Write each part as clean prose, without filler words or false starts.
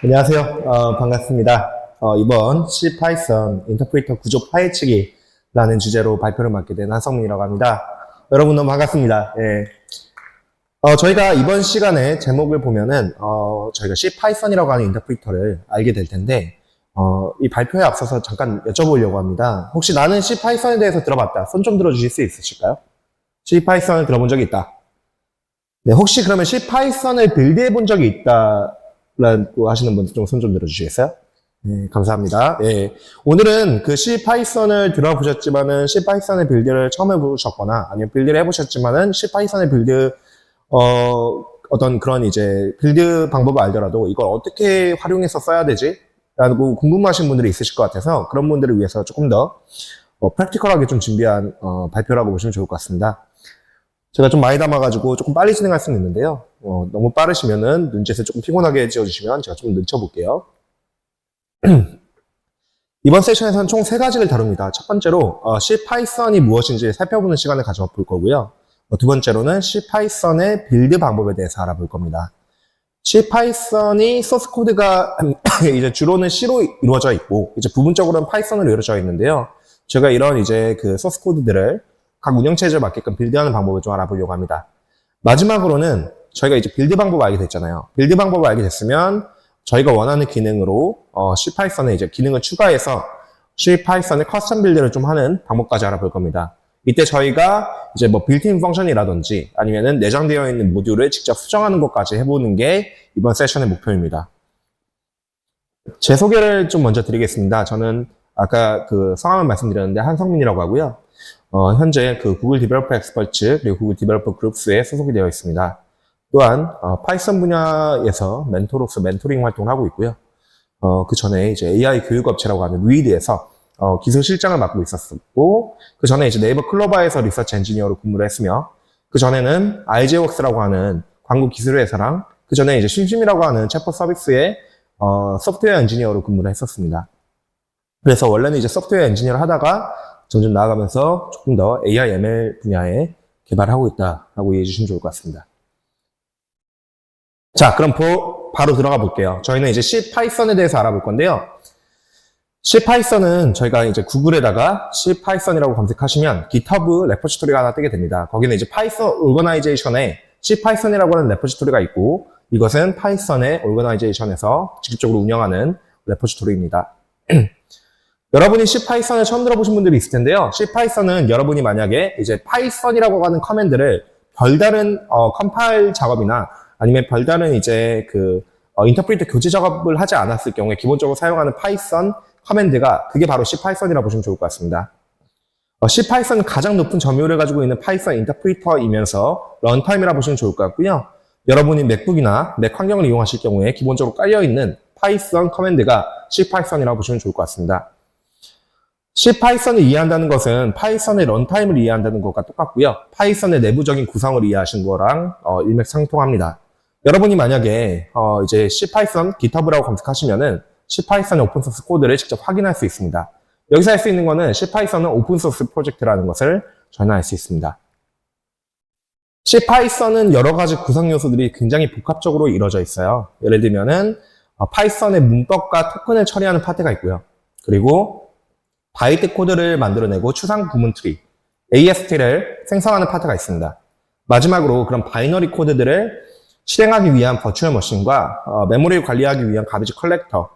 안녕하세요. 반갑습니다. 이번 C 파이썬 인터프리터 구조 파헤치기라는 주제로 발표를 맡게 된 한성민이라고 합니다. 여러분 너무 반갑습니다. 예. 저희가 이번 시간에 제목을 보면은, 저희가 C 파이썬이라고 하는 인터프리터를 알게 될 텐데, 이 발표에 앞서서 잠깐 여쭤보려고 합니다. 혹시 나는 C 파이썬에 대해서 들어봤다. 손 좀 들어주실 수 있으실까요? C 파이썬을 들어본 적이 있다. 네, 혹시 그러면 C 파이썬을 빌드해 본 적이 있다라고 하시는 분들 좀 손 좀 들어주시겠어요? 네, 감사합니다. 예. 오늘은 그 C 파이썬을 들어보셨지만은 C 파이썬의 빌드를 처음 해보셨거나 아니면 빌드를 해보셨지만은 C 파이썬의 빌드, 어떤 그런 이제 빌드 방법을 알더라도 이걸 어떻게 활용해서 써야 되지? 라고 궁금하신 분들이 있으실 것 같아서 그런 분들을 위해서 조금 더 프랙티컬하게 좀 준비한 발표라고 보시면 좋을 것 같습니다. 제가 좀 많이 담아가지고 조금 빨리 진행할 수는 있는데요. 너무 빠르시면은 눈짓을 조금 피곤하게 지어주시면 제가 좀 늦춰볼게요. 이번 세션에서는 총 3가지를 다룹니다. 첫 번째로 C 파이썬이 무엇인지 살펴보는 시간을 가져볼 거고요. 두 번째로는 C 파이썬의 빌드 방법에 대해서 알아볼 겁니다. C 파이썬이 소스 코드가 이제 주로는 C로 이루어져 있고 이제 부분적으로는 파이썬으로 이루어져 있는데요. 제가 이런 이제 그 소스 코드들을 각 운영체제에 맞게끔 빌드하는 방법을 좀 알아보려고 합니다. 마지막으로는 저희가 이제 빌드 방법을 알게 됐잖아요. 빌드 방법을 알게 됐으면 저희가 원하는 기능으로 C 파이썬에 이제 기능을 추가해서 C 파이썬의 커스텀 빌드를 좀 하는 방법까지 알아볼 겁니다. 이때 저희가 이제 뭐 빌트인 펑션이라든지 아니면은 내장되어 있는 모듈을 직접 수정하는 것까지 해보는 게 이번 세션의 목표입니다. 제 소개를 좀 먼저 드리겠습니다. 저는 아까 그 성함을 말씀드렸는데 한성민이라고 하고요. 현재 그 구글 디벨로퍼 엑스퍼츠 그리고 구글 디벨로퍼 그룹스에 소속이 되어 있습니다. 또한 파이썬 분야에서 멘토로서 멘토링 활동을 하고 있고요. 그 전에 이제 AI 교육업체라고 하는 위드에서 기술 실장을 맡고 있었고, 그 전에 이제 네이버 클로바에서 리서치 엔지니어로 근무를 했으며, 그 전에는 RJ웍스라고 하는 광고 기술 회사랑, 그 전에 이제 심심이라고 하는 챗봇 서비스의 소프트웨어 엔지니어로 근무를 했었습니다. 그래서 원래는 이제 소프트웨어 엔지니어를 하다가 점점 나아가면서 조금 더 AI, ML 분야에 개발하고 있다라고 이해해 주시면 좋을 것 같습니다. 자, 그럼 바로 들어가 볼게요. 저희는 이제 C 파이썬에 대해서 알아볼 건데요. C 파이썬은 저희가 이제 구글에다가 C 파이썬이라고 검색하시면 GitHub 레포지토리가 하나 뜨게 됩니다. 거기는 이제 파이썬 오거나이제이션에 C 파이썬이라고 하는 레포지토리가 있고, 이것은 파이썬의 오거나이제이션에서 직접적으로 운영하는 레포지토리입니다. 여러분이 C 파이썬을 처음 들어보신 분들이 있을 텐데요. C 파이썬은 여러분이 만약에 이제 파이썬이라고 하는 커맨드를 별다른 컴파일 작업이나 아니면 별다른 이제 그 인터프리터 교재 작업을 하지 않았을 경우에 기본적으로 사용하는 파이썬 커맨드가 그게 바로 C 파이썬이라고 보시면 좋을 것 같습니다. C 파이썬은 가장 높은 점유율을 가지고 있는 파이썬 인터프리터이면서 런타임이라고 보시면 좋을 것 같고요. 여러분이 맥북이나 맥 환경을 이용하실 경우에 기본적으로 깔려있는 파이썬 커맨드가 C 파이썬이라고 보시면 좋을 것 같습니다. C 파이썬을 이해한다는 것은 파이썬의 런타임을 이해한다는 것과 똑같고요. 파이썬의 내부적인 구성을 이해하신 거랑 일맥상통합니다. 여러분이 만약에 이제 C 파이썬 GitHub라고 검색하시면은 C 파이썬의 오픈소스 코드를 직접 확인할 수 있습니다. 여기서 할 수 있는 거는 C 파이썬은 오픈소스 프로젝트라는 것을 전할 수 있습니다. C 파이썬은 여러 가지 구성 요소들이 굉장히 복합적으로 이루어져 있어요. 예를 들면은 파이썬의 문법과 토큰을 처리하는 파트가 있고요. 그리고 바이트 코드를 만들어내고 추상 구문 트리, AST를 생성하는 파트가 있습니다. 마지막으로 그런 바이너리 코드들을 실행하기 위한 버추얼 머신과 메모리를 관리하기 위한 가비지 컬렉터,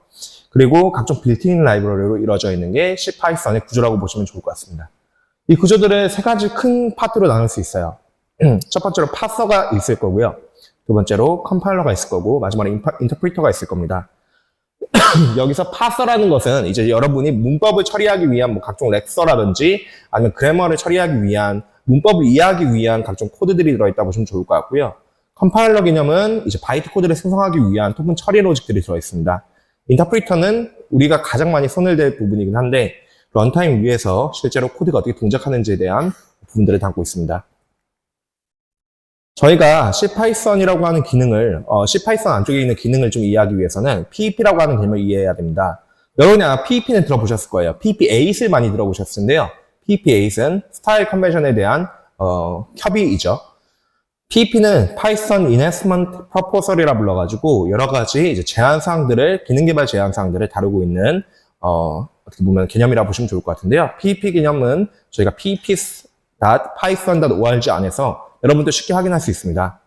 그리고 각종 빌트인 라이브러리로 이루어져 있는 게 C 파이썬의 구조라고 보시면 좋을 것 같습니다. 이 구조들을 3가지 큰 파트로 나눌 수 있어요. 첫 번째로 파서가 있을 거고요. 두 번째로 컴파일러가 있을 거고, 마지막으로 인터프리터가 있을 겁니다. 여기서 파서라는 것은 이제 여러분이 문법을 처리하기 위한 뭐 각종 렉서라든지 아니면 그래머를 처리하기 위한 문법을 이해하기 위한 각종 코드들이 들어있다고 보시면 좋을 것 같고요. 컴파일러 개념은 이제 바이트 코드를 생성하기 위한 토큰 처리 로직들이 들어있습니다. 인터프리터는 우리가 가장 많이 손을 댈 부분이긴 한데 런타임 위에서 실제로 코드가 어떻게 동작하는지에 대한 부분들을 담고 있습니다. 저희가 CPython이라고 하는 기능을, CPython 안쪽에 있는 기능을 좀 이해하기 위해서는 PEP라고 하는 개념을 이해해야 됩니다. 여러분이 아마 PEP는 들어보셨을 거예요. PEP8을 많이 들어보셨을 텐데요. PEP8은 스타일 컨벤션에 대한 협의이죠. PEP는 Python Enhancement Proposal이라 불러가지고 여러 가지 이제 제한사항들을, 기능 개발 제한사항들을 다루고 있는, 어떻게 보면 개념이라 보시면 좋을 것 같은데요. PEP 개념은 저희가 pep.python.org 안에서 여러분도 쉽게 확인할 수 있습니다.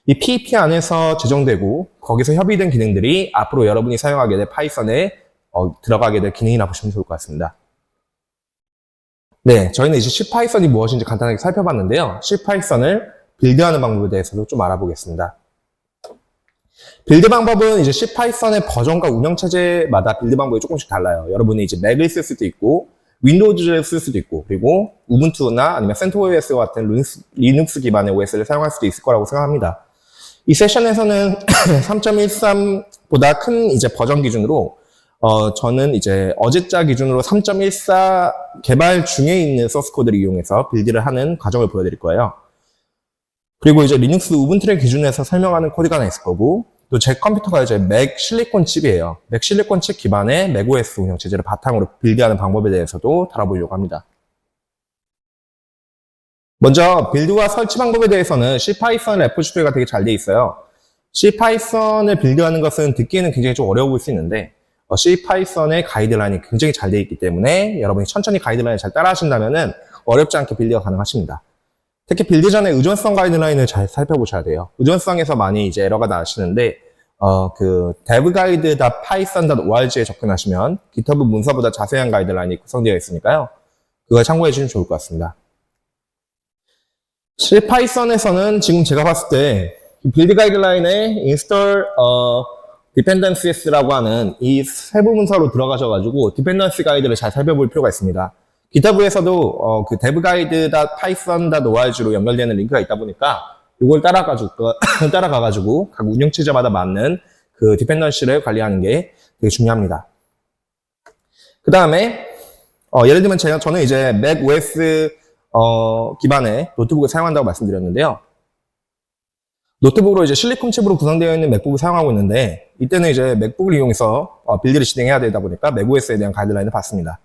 이 PEP 안에서 제정되고 거기서 협의된 기능들이 앞으로 여러분이 사용하게 될 파이썬에 들어가게 될 기능이라 보시면 좋을 것 같습니다. 네, 저희는 이제 CPython이 무엇인지 간단하게 살펴봤는데요. CPython을 빌드하는 방법에 대해서도 좀 알아보겠습니다. 빌드 방법은 이제 CPython의 버전과 운영체제마다 빌드 방법이 조금씩 달라요. 여러분이 이제 맥을 쓸 수도 있고, 윈도우즈를 쓸 수도 있고, 그리고 우분투나 아니면 CentOS와 같은 리눅스 기반의 OS를 사용할 수도 있을 거라고 생각합니다. 이 세션에서는 3.13보다 큰 이제 버전 기준으로, 저는 이제 어제자 기준으로 3.14 개발 중에 있는 소스 코드를 이용해서 빌드를 하는 과정을 보여드릴 거예요. 그리고 이제 리눅스 우분투를 기준에서 설명하는 코드가 하나 있을 거고, 또 제 컴퓨터가 이제 맥 실리콘 칩이에요. 맥 실리콘 칩 기반의 맥OS 운영체제를 바탕으로 빌드하는 방법에 대해서도 다뤄보려고 합니다. 먼저 빌드와 설치 방법에 대해서는 CPython 레포지토리가 되게 잘 돼 있어요. CPython을 빌드하는 것은 듣기에는 굉장히 좀 어려워 보일 수 있는데, CPython의 가이드라인이 굉장히 잘 돼 있기 때문에 여러분이 천천히 가이드라인을 잘 따라 하신다면은 어렵지 않게 빌드가 가능하십니다. 특히 빌드 전에 의존성 가이드라인을 잘 살펴보셔야 돼요. 의존성에서 많이 이제 에러가 나시는데, devguide.python.org에 접근하시면 GitHub 문서보다 자세한 가이드라인이 구성되어 있으니까요. 그걸 참고해 주시면 좋을 것 같습니다. CPython에서는 지금 제가 봤을 때 빌드 가이드라인에 install dependencies라고 하는 이 세부 문서로 들어가셔가지고 dependency 가이드를 잘 살펴볼 필요가 있습니다. GitHub에서도 그 devguide.python.org로 연결되는 링크가 있다 보니까 이걸 따라가가지고 각 운영체제마다 맞는 그 디펜던시를 관리하는 게 되게 중요합니다. 그 다음에 예를 들면 저는 이제 macOS 기반의 노트북을 사용한다고 말씀드렸는데요. 노트북으로 이제 실리콘 칩으로 구성되어 있는 맥북을 사용하고 있는데, 이때는 이제 맥북을 이용해서 빌드를 진행해야 되다 보니까 macOS에 대한 가이드라인을 봤습니다.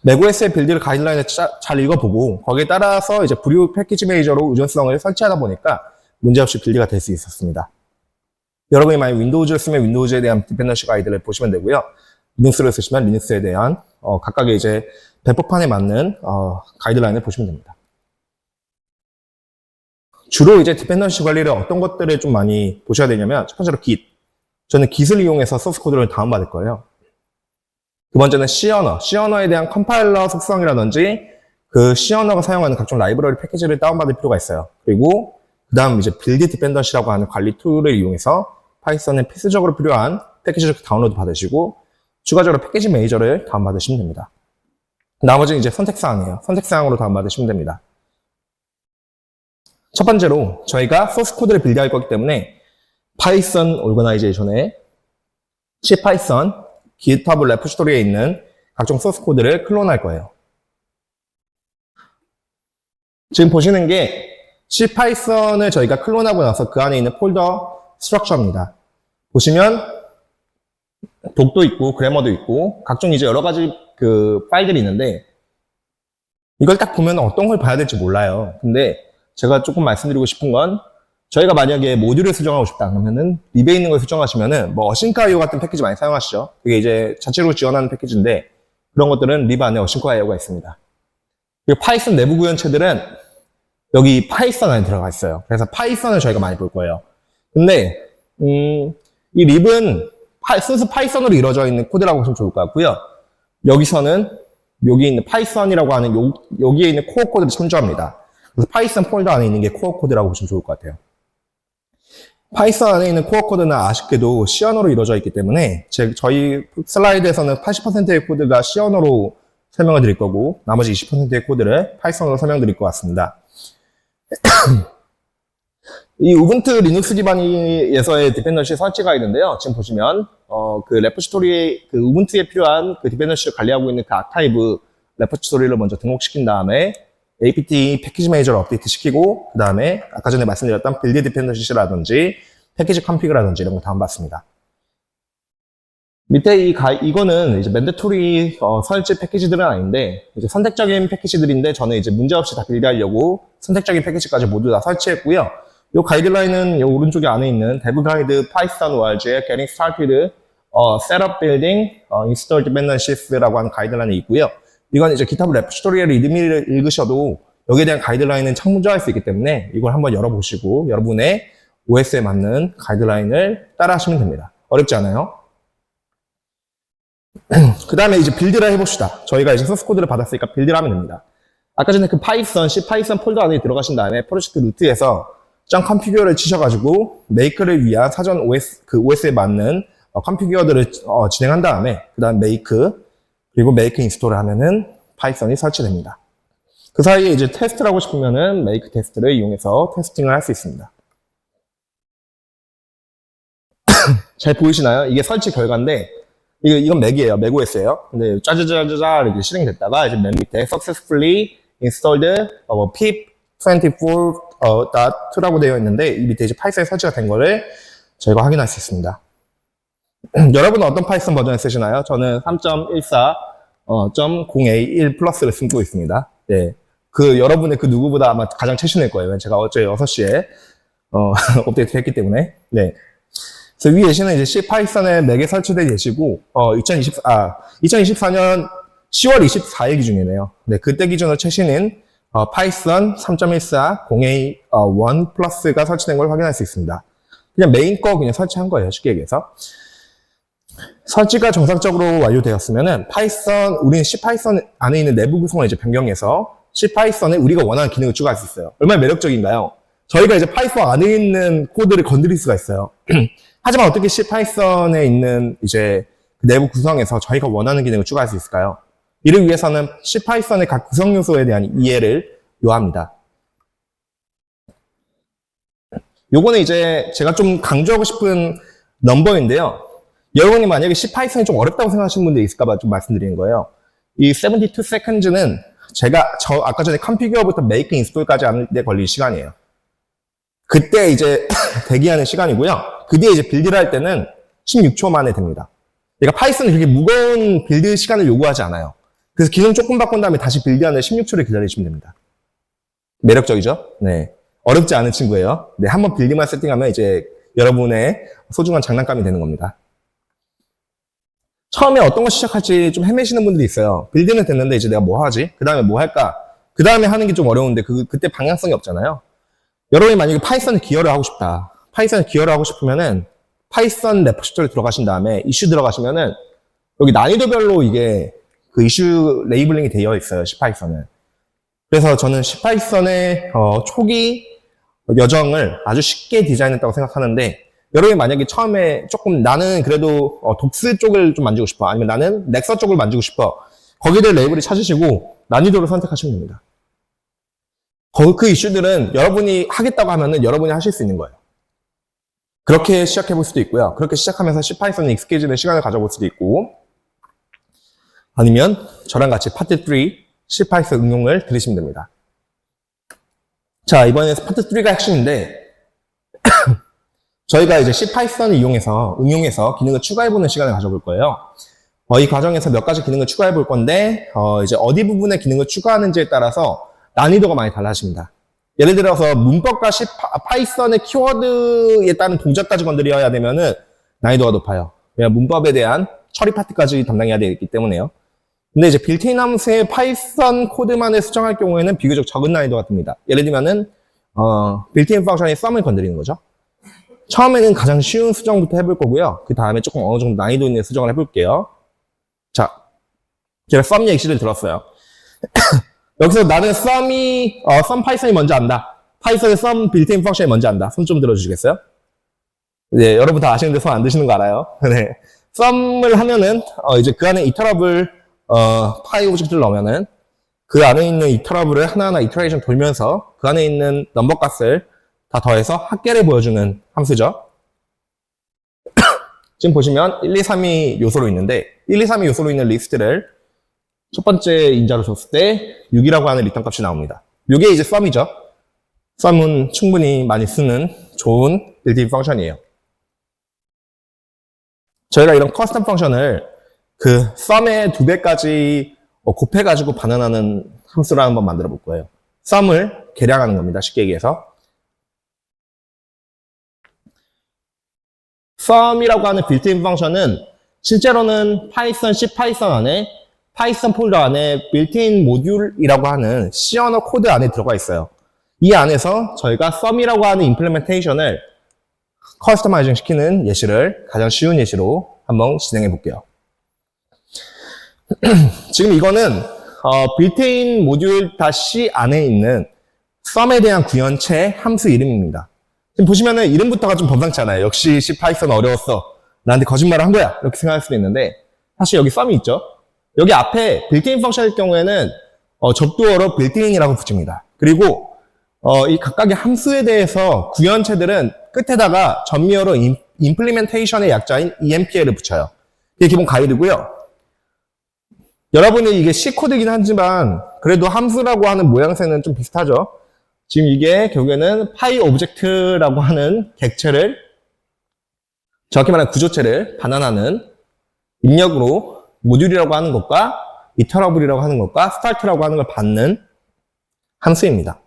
macOS의 빌드를 가이드라인을 잘 읽어보고 거기에 따라서 이제 브리우 패키지 매니저로 의존성을 설치하다 보니까 문제없이 빌드가 될 수 있었습니다. 여러분이 만약 윈도우즈를 쓰면 윈도우즈에 대한 디펜던시 가이드를 보시면 되고요. 리눅스를 쓰시면 리눅스에 대한 각각의 이제 배포판에 맞는 가이드라인을 보시면 됩니다. 주로 이제 디펜던시 관리를 어떤 것들을 좀 많이 보셔야 되냐면, 첫 번째로 Git. 저는 Git을 이용해서 소스 코드를 다운받을 거예요. 두 번째는 C 언어에 대한 컴파일러 속성이라든지 그 C 언어가 사용하는 각종 라이브러리 패키지를 다운받을 필요가 있어요. 그리고 그 다음 이제 빌드 디펜던시라고 하는 관리 툴을 이용해서 파이썬에 필수적으로 필요한 패키지를 다운로드 받으시고 추가적으로 패키지 매니저를 다운받으시면 됩니다. 나머지는 이제 선택사항이에요. 선택사항으로 다운받으시면 됩니다. 첫 번째로 저희가 소스 코드를 빌드할 거기 때문에 파이썬 오르거나이제이션에 CPython GitHub 레포지토리에 있는 각종 소스 코드를 클론할 거예요. 지금 보시는 게 CPython을 저희가 클론하고 나서 그 안에 있는 폴더 스트럭처입니다. 보시면 독도 있고 그래머도 있고 각종 이제 여러 가지 그 파일들이 있는데, 이걸 딱 보면 어떤 걸 봐야 될지 몰라요. 근데 제가 조금 말씀드리고 싶은 건, 저희가 만약에 모듈을 수정하고 싶다 그러면은 립에 있는 걸 수정하시면은 뭐 어싱크.io 같은 패키지 많이 사용하시죠. 그게 이제 자체로 지원하는 패키지인데, 그런 것들은 립 안에 어싱크.io가 있습니다. 그리고 파이썬 내부 구현체들은 여기 파이썬 안에 들어가 있어요. 그래서 파이썬을 저희가 많이 볼 거예요. 근데 이 립은 순수 파이썬으로 이루어져 있는 코드라고 보시면 좋을 것 같고요. 여기서는 여기 있는 파이썬이라고 하는 여기에 있는 코어 코드를 참조합니다. 그래서 파이썬 폴더 안에 있는 게 코어 코드라고 보시면 좋을 것 같아요. 파이썬 안에 있는 코어 코드는 아쉽게도 C 언어로 이루어져 있기 때문에 저희 슬라이드에서는 80%의 코드가 C 언어로 설명을 드릴 거고 나머지 20%의 코드를 파이썬으로 설명드릴 것 같습니다. 이 우분투 리눅스 기반에서의 디펜던시 설치가 있는데요. 지금 보시면 그 레포지토리에 그 우분투에 필요한 그 디펜던시를 관리하고 있는 그 아카이브 레포지토리를 먼저 등록시킨 다음에 apt 패키지 매니저를 업데이트 시키고, 그 다음에 아까 전에 말씀드렸던 빌드 디펜던시라든지 패키지 컴피그라든지 이런 거 다운받습니다. 밑에 이거는 이제 맨데토리 설치 패키지들은 아닌데, 이제 선택적인 패키지들인데, 저는 이제 문제없이 다 빌드하려고 선택적인 패키지까지 모두 다 설치했고요. 요 가이드라인은 요 오른쪽에 안에 있는 데브 가이드 파이썬 월즈의 Getting Started, Setup Building, Install Dependencies라고 하는 가이드라인이 있고요. 이건 이제 GitHub 레포지토리를 리드미를 읽으셔도 여기에 대한 가이드라인은 참조할 수 있기 때문에 이걸 한번 열어보시고 여러분의 OS에 맞는 가이드라인을 따라 하시면 됩니다. 어렵지 않아요? 그 다음에 이제 빌드를 해봅시다. 저희가 이제 소스 코드를 받았으니까 빌드를 하면 됩니다. 아까 전에 그 파이썬, C 파이썬 폴더 안에 들어가신 다음에 프로젝트 루트에서 .configure를 치셔가지고 make를 위한 사전 OS에 맞는 컨피규어들을 진행한 다음에 그 다음 make 그리고 make install을 하면은 파이썬이 설치됩니다. 그 사이에 이제 테스트를 하고 싶으면은 make 테스트를 이용해서 테스팅을 할 수 있습니다. 잘 보이시나요? 이게 설치 결과인데 이건 맥이에요. 맥OS예요. 근데 짜자자자자 이렇게 실행이 됐다가 이제 맨 밑에 successfully installed pip 24.2라고 되어 있는데 이 밑에 이제 파이썬이 설치가 된 거를 저희가 확인할 수 있습니다. 여러분은 어떤 파이썬 버전을 쓰시나요? 저는 3.14.0A1 플러스를 쓰고 있습니다. 네. 여러분의 그 누구보다 아마 가장 최신일 거예요. 제가 어제 6시에, 업데이트 했기 때문에. 네. 그래서 위에 계시는 이제 C 파이썬에 맥에 설치되어 계시고, 2024년 10월 24일 기준이네요. 네. 그때 기준으로 최신인, 파이썬 3.14.0A1 플러스가 설치된 걸 확인할 수 있습니다. 그냥 메인 거 그냥 설치한 거예요. 쉽게 얘기해서. 설치가 정상적으로 완료되었으면은 우리는 C 파이썬 안에 있는 내부 구성을 이제 변경해서 C 파이썬에 우리가 원하는 기능을 추가할 수 있어요. 얼마나 매력적인가요? 저희가 이제 파이썬 안에 있는 코드를 건드릴 수가 있어요. 하지만 어떻게 C 파이썬에 있는 이제 내부 구성에서 저희가 원하는 기능을 추가할 수 있을까요? 이를 위해서는 C 파이썬의 각 구성 요소에 대한 이해를 요합니다. 요거는 이제 제가 좀 강조하고 싶은 넘버인데요. 여러분이 만약에 C 파이썬이 좀 어렵다고 생각하시는 분들이 있을까봐 좀 말씀드리는 거예요. 이 72 seconds는 아까 전에 컨피규어부터 make install까지 하는 데 걸릴 시간이에요. 그때 이제 대기하는 시간이고요. 그 뒤에 이제 빌드를 할 때는 16초 만에 됩니다. 그러니까 파이썬은 그렇게 무거운 빌드 시간을 요구하지 않아요. 그래서 기능 조금 바꾼 다음에 다시 빌드하는 16초를 기다리시면 됩니다. 매력적이죠? 네. 어렵지 않은 친구예요. 네. 한번 빌드만 세팅하면 이제 여러분의 소중한 장난감이 되는 겁니다. 처음에 어떤 거 시작할지 좀 헤매시는 분들이 있어요. 빌드는 됐는데 이제 내가 뭐 하지? 그 다음에 뭐 할까? 그 다음에 하는 게 좀 어려운데 그때 방향성이 없잖아요. 여러분이 만약에 파이썬에 기여를 하고 싶다. 파이썬에 기여를 하고 싶으면은 파이썬 레포지토리 들어가신 다음에 이슈 들어가시면은 여기 난이도별로 이게 그 이슈 레이블링이 되어 있어요. C-파이썬은. 그래서 저는 C-파이썬의 초기 여정을 아주 쉽게 디자인했다고 생각하는데 여러분이 만약에 처음에 조금 나는 그래도 독스 쪽을 좀 만지고 싶어. 아니면 나는 넥서 쪽을 만지고 싶어. 거기들 레이블을 찾으시고 난이도를 선택하시면 됩니다. 그 이슈들은 여러분이 하겠다고 하면은 여러분이 하실 수 있는 거예요. 그렇게 시작해 볼 수도 있고요. 그렇게 시작하면서 C-파이썬에 익숙해지는 시간을 가져볼 수도 있고 아니면 저랑 같이 파트 3 C-파이썬 응용을 들으시면 됩니다. 자, 이번에 파트 3가 핵심인데 저희가 이제 C-파이썬을 응용해서 기능을 추가해보는 시간을 가져볼 거예요. 이 과정에서 몇 가지 기능을 추가해볼 건데, 이제 어디 부분에 기능을 추가하는지에 따라서 난이도가 많이 달라집니다. 예를 들어서 문법과 파이썬의 키워드에 따른 동작까지 건드려야 되면은 난이도가 높아요. 왜냐면 문법에 대한 처리 파트까지 담당해야 되기 때문에요. 근데 이제 빌트인 함수의 파이썬 코드만을 수정할 경우에는 비교적 적은 난이도가 듭니다. 예를 들면은, 빌트인 펑션의 sum을 건드리는 거죠. 처음에는 가장 쉬운 수정부터 해볼 거고요. 그 다음에 조금 어느 정도 난이도 있는 수정을 해볼게요. 자, 제가 sum 예시를 들었어요. 여기서 나는 sum 파이썬이 뭔지 안다. 파이썬의 sum 빌트인 펑션이 뭔지 안다. 손 좀 들어주시겠어요? 네, 여러분 다 아시는데 손 안 드시는 거 알아요? 네. sum을 하면은, 이제 그 안에 이터러블, 파이 오브젝트를 넣으면은, 그 안에 있는 이터러블을 하나하나 이터레이션 돌면서 그 안에 있는 넘버 값을 다 더해서 합계를 보여주는 함수죠. 지금 보시면 1, 2, 3이 요소로 있는데 1, 2, 3이 요소로 있는 리스트를 첫 번째 인자로 줬을 때 6이라고 하는 리턴 값이 나옵니다. 이게 이제 sum이죠. sum은 충분히 많이 쓰는 좋은 빌트인 펑션이에요. 저희가 이런 커스텀 펑션을 그 sum의 2배까지 곱해가지고 반환하는 함수를 한번 만들어 볼 거예요. sum을 계량하는 겁니다. 쉽게 얘기해서. sum이라고 하는 빌트인 펑션은 실제로는 파이썬, C 파이썬 안에 파이썬 폴더 안에 빌트인 모듈이라고 하는 C 언어 코드 안에 들어가 있어요. 이 안에서 저희가 sum이라고 하는 임플리멘테이션을 커스터마이징 시키는 예시를 가장 쉬운 예시로 한번 진행해 볼게요. 지금 이거는 빌트인 모듈 -C 안에 있는 sum에 대한 구현체 함수 이름입니다. 지금 보시면은 이름부터가 좀 범상치 않아요. 역시 C 파이썬 어려웠어. 나한테 거짓말을 한 거야. 이렇게 생각할 수도 있는데 사실 여기 sum이 있죠. 여기 앞에 빌트인 펑션일 경우에는 접두어로 빌트인이라고 붙입니다. 그리고 이 각각의 함수에 대해서 구현체들은 끝에다가 전미어로 임플리멘테이션의 약자인 EMPL을 붙여요. 이게 기본 가이드고요. 여러분이 이게 C 코드이긴 하지만 그래도 함수라고 하는 모양새는 좀 비슷하죠. 지금 이게 결국에는 파이 오브젝트라고 하는 객체를 정확히 말하면 구조체를 반환하는 입력으로 모듈이라고 하는 것과 이터러블이라고 하는 것과 스타트라고 하는 걸 받는 함수입니다.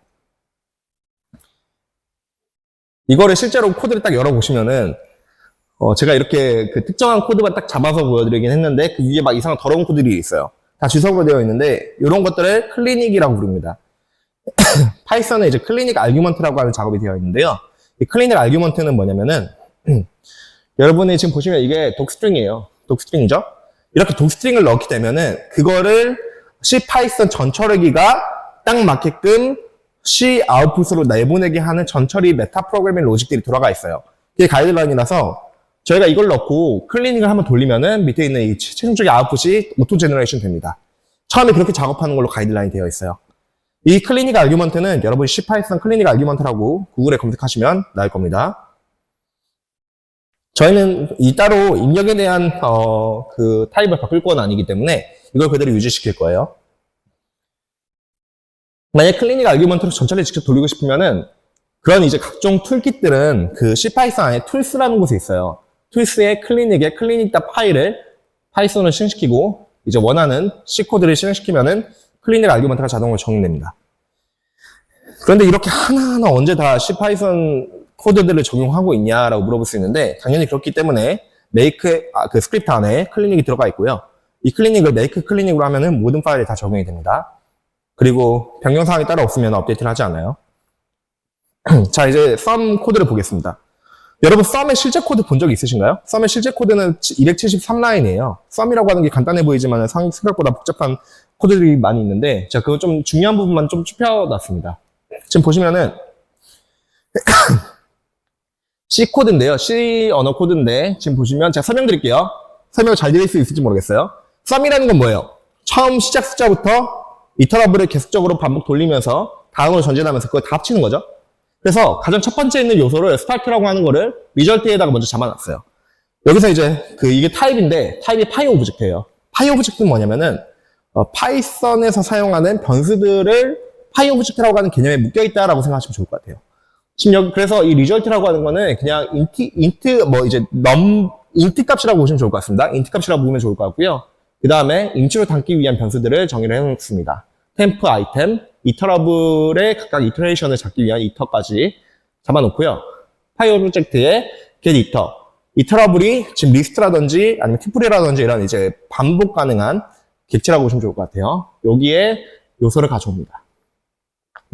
이거를 실제로 코드를 딱 열어보시면은 제가 이렇게 그 특정한 코드만 딱 잡아서 보여드리긴 했는데 그 위에 막 이상한 더러운 코드들이 있어요. 다 주석으로 되어 있는데 이런 것들을 클리닉이라고 부릅니다. 파이썬에 이제 클리닉 아규먼트라고 하는 작업이 되어 있는데요. 이 클리닉 아규먼트는 뭐냐면은 여러분이 지금 보시면 이게 독스트링이에요. 독스트링이죠? 이렇게 독스트링을 넣게 되면은 그거를 C 파이썬 전처리기가 딱 맞게끔 C 아웃풋으로 내보내게 하는 전처리 메타 프로그래밍 로직들이 들어가 있어요. 이게 가이드라인이라서 저희가 이걸 넣고 클리닝을 한번 돌리면은 밑에 있는 이 최종적인 아웃풋이 오토 제너레이션 됩니다. 처음에 그렇게 작업하는 걸로 가이드라인이 되어 있어요. 이 클리닉 아규먼트는 여러분 C 파이썬 클리닉 아규먼트라고 구글에 검색하시면 나올 겁니다. 저희는 이 따로 입력에 대한 그 타입을 바꿀 건 아니기 때문에 이걸 그대로 유지시킬 거예요. 만약에 클리닉 아규먼트로 전처리 직접 돌리고 싶으면은 그런 이제 각종 툴킷들은 그 C 파이썬 안에 툴스라는 곳에 있어요. 툴스의 클리닉에 클리닉.py를 파이를 파이썬으로 실행시키고 이제 원하는 C 코드를 실행시키면은 클리닉 아규먼트가 자동으로 적용됩니다. 그런데 이렇게 하나하나 언제 다 C 파이썬 코드들을 적용하고 있냐라고 물어볼 수 있는데 당연히 그렇기 때문에 make 그 스크립트 안에 클리닉이 들어가 있고요. 이 클리닉을 make 클리닉으로 하면은 모든 파일이 다 적용이 됩니다. 그리고 변경사항이 따로 없으면 업데이트를 하지 않아요. 자, 이제 sum 코드를 보겠습니다. 여러분 sum의 실제 코드 본 적 있으신가요? sum의 실제 코드는 273라인이에요. sum이라고 하는 게 간단해 보이지만 생각보다 복잡한 코드들이 많이 있는데 자, 그거 좀 중요한 부분만 좀 좁혀놨습니다. 지금 보시면은 C 코드인데요. C 언어 코드인데 지금 보시면 제가 설명드릴게요. 설명 잘 드릴 수 있을지 모르겠어요. sum이라는 건 뭐예요? 처음 시작 숫자부터 이터러블을 계속적으로 반복 돌리면서 다음으로 전진하면서 그걸 다 합치는 거죠. 그래서 가장 첫 번째 있는 요소를 스타트라고 하는 거를 리절트에다가 먼저 잡아놨어요. 여기서 이제 이게 타입인데 타입이 파이 오브젝트예요. 파이 오브젝트는 뭐냐면은 파이썬에서 사용하는 변수들을 파이 오브젝트라고 하는 개념에 묶여있다라고 생각하시면 좋을 것 같아요. 지금 여기 그래서 이 리절트라고 하는 거는 그냥 인트 값이라고 보시면 좋을 것 같습니다. 인트 값이라고 보면 좋을 것 같고요. 그 다음에 인치로 담기 위한 변수들을 정의를 해놓습니다. 템프 아이템, 이터러블의 각각 이터레이션을 잡기 위한 이터까지 잡아놓고요. 파이 오브젝트에 get 이터, 이터러블이 지금 리스트라든지 아니면 튜플이라든지 이런 이제 반복 가능한 객체라고 보시면 좋을 것 같아요. 여기에 요소를 가져옵니다.